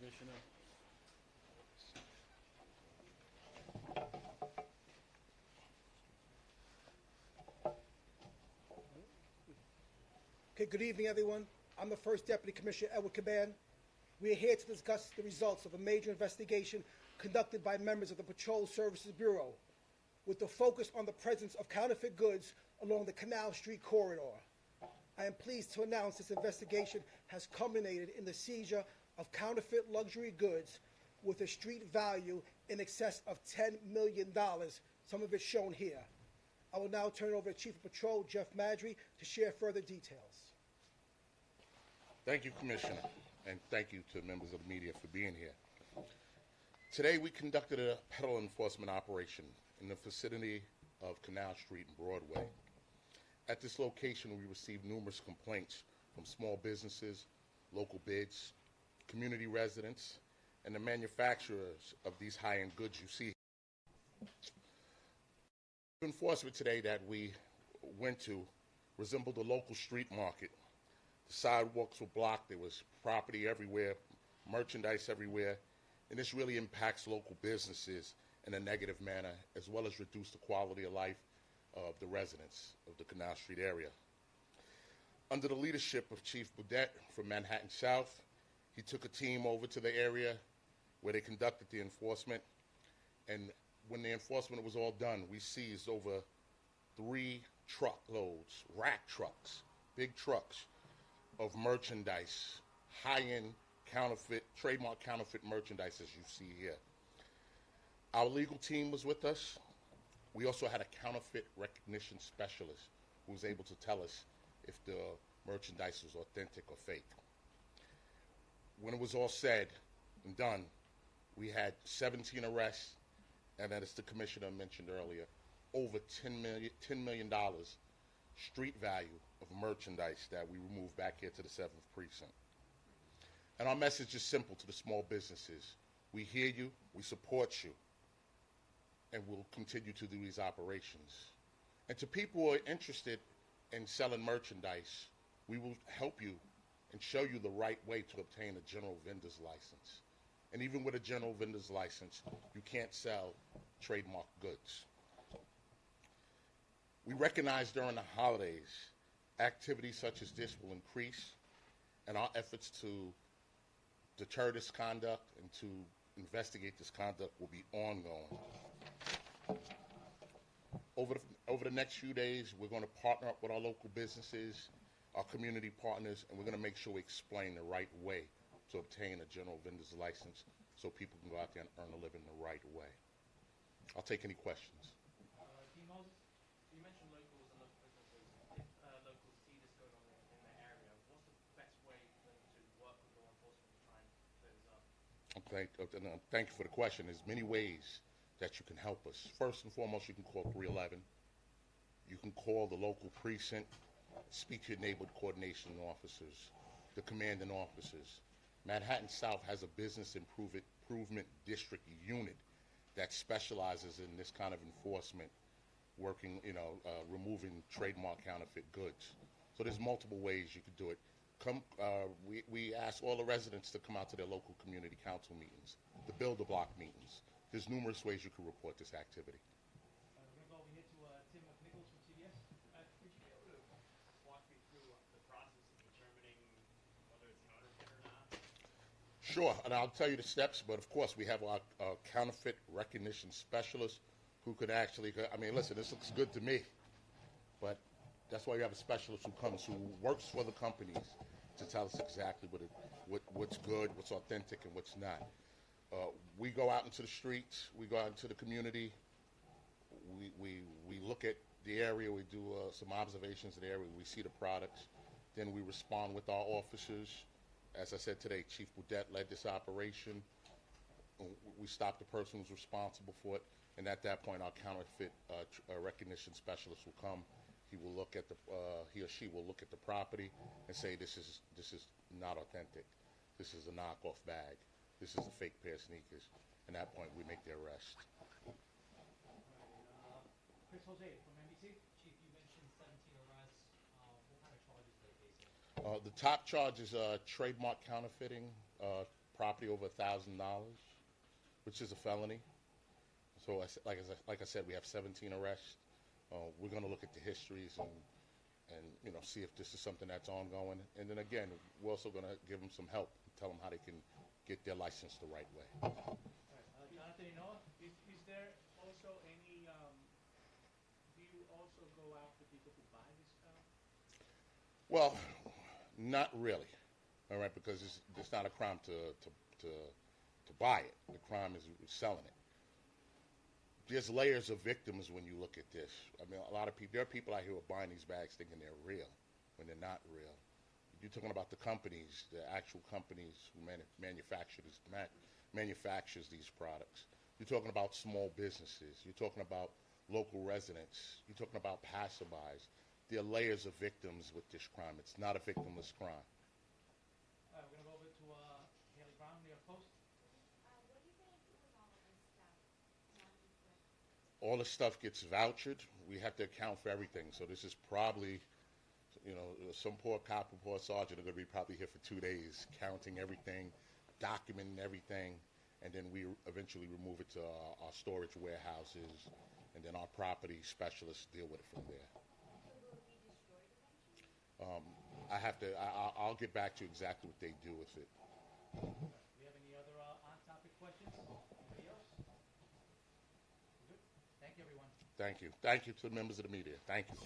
Commissioner. Okay, good evening, everyone. I'm the First Deputy Commissioner Edward Caban. We are here to discuss the results of a major investigation conducted by members of the Patrol Services Bureau with the focus on the presence of counterfeit goods along the Canal Street corridor. I am pleased to announce this investigation has culminated in the seizure of counterfeit luxury goods with a street value in excess of $10 million, some of it shown here. I will now turn it over to Chief of Patrol, Jeff Madry, to share further details. Thank you, Commissioner, and thank you to members of the media for being here. Today, we conducted a peddler enforcement operation in the vicinity of Canal Street and Broadway. At this location, we received numerous complaints from small businesses, local bids, community residents, and the manufacturers of these high-end goods you see. Enforcement today that we went to resembled a local street market. The sidewalks were blocked, there was property everywhere, merchandise everywhere, and this really impacts local businesses in a negative manner, as well as reduce the quality of life of the residents of the Canal Street area. Under the leadership of Chief Boudet from Manhattan South, he took a team over to the area where they conducted the enforcement, and when the enforcement was all done, we seized over 3 truckloads, rack trucks, big trucks of merchandise, high-end counterfeit, trademark counterfeit merchandise, as you see here. Our legal team was with us. We also had a counterfeit recognition specialist who was able to tell us if the merchandise was authentic or fake. When it was all said and done, we had 17 arrests, and as the Commissioner mentioned earlier, over $10 million street value of merchandise that we removed back here to the 7th Precinct. And our message is simple to the small businesses. We hear you, we support you, and we'll continue to do these operations. And to people who are interested in selling merchandise, we will help you and show you the right way to obtain a general vendor's license. And even with a general vendor's license, you can't sell trademark goods. We recognize during the holidays, activities such as this will increase, and our efforts to deter this conduct and to investigate this conduct will be ongoing. Over the next few days, we're going to partner up with our local businesses, our community partners, and we're going to make sure we explain the right way to obtain a general vendor's license so people can go out there and earn a living the right way. I'll take any questions. Dean Moses, you mentioned locals and local businesses. If locals see this going on in their area, what's the best way for them to work with law enforcement to try and clear this up? Thank you for the question. There's many ways that you can help us. First and foremost, you can call 311. You can call the local precinct, speak to your neighborhood coordination officers, the commanding officers. Manhattan South has a business improvement district unit that specializes in this kind of enforcement, working, removing trademark counterfeit goods. So there's multiple ways you could do it. We ask all the residents to come out to their local community council meetings, the build-a-block meetings. There's numerous ways you can report this activity. We're going to go over here to Tim McNichols from CBS. Would you be able to walk me through the process of determining whether it's counterfeit or not? Sure, and I'll tell you the steps, but of course we have our counterfeit recognition specialist who could actually, listen, this looks good to me, but that's why we have a specialist who comes, who works for the companies to tell us exactly what's good, what's authentic, and what's not. We go out into the streets, we go out into the community, we look at the area, we do some observations of the area, we see the products, then we respond with our officers. As I said today, Chief Boudet led this operation. We stopped the person who's responsible for it, and at that point, our counterfeit recognition specialist will come. He will look at he or she will look at the property and say, this is not authentic. This is a knockoff bag. This is a fake pair of sneakers. And at that point, we make the arrest. Chris Jose from NBC. Chief, you mentioned 17 arrests. What kind of charges are they facing? The top charge is trademark counterfeiting, property over $1,000, which is a felony. So like I said, we have 17 arrests. We're going to look at the histories and see if this is something that's ongoing. And then again, we're also going to give them some help, tell them how they can get their license the right way. All right. Jonathan, is there also any, do you also go after people who buy this car? Well, not really, all right, because it's not a crime to buy it. The crime is selling it. There's layers of victims when you look at this. I mean, a lot of people, there are people out here who are buying these bags thinking they're real when they're not real. You're talking about the companies, the actual companies who manufactures these products. You're talking about small businesses. You're talking about local residents. You're talking about passerbys. There are layers of victims with this crime. It's not a victimless crime. All right, we're going to go over to Haley Brown, New York Post. What are you going to do with all of this stuff? All the stuff gets vouchered. We have to account for everything. So this is probably, some poor cop or poor sergeant are going to be probably here for 2 days counting everything, documenting everything, and then we eventually remove it to our storage warehouses, and then our property specialists deal with it from there. So will it be destroyed eventually? I'll get back to you exactly what they do with it. Do we have any other on-topic questions? Anybody else? Good. Thank you, everyone. Thank you. Thank you to the members of the media. Thank you.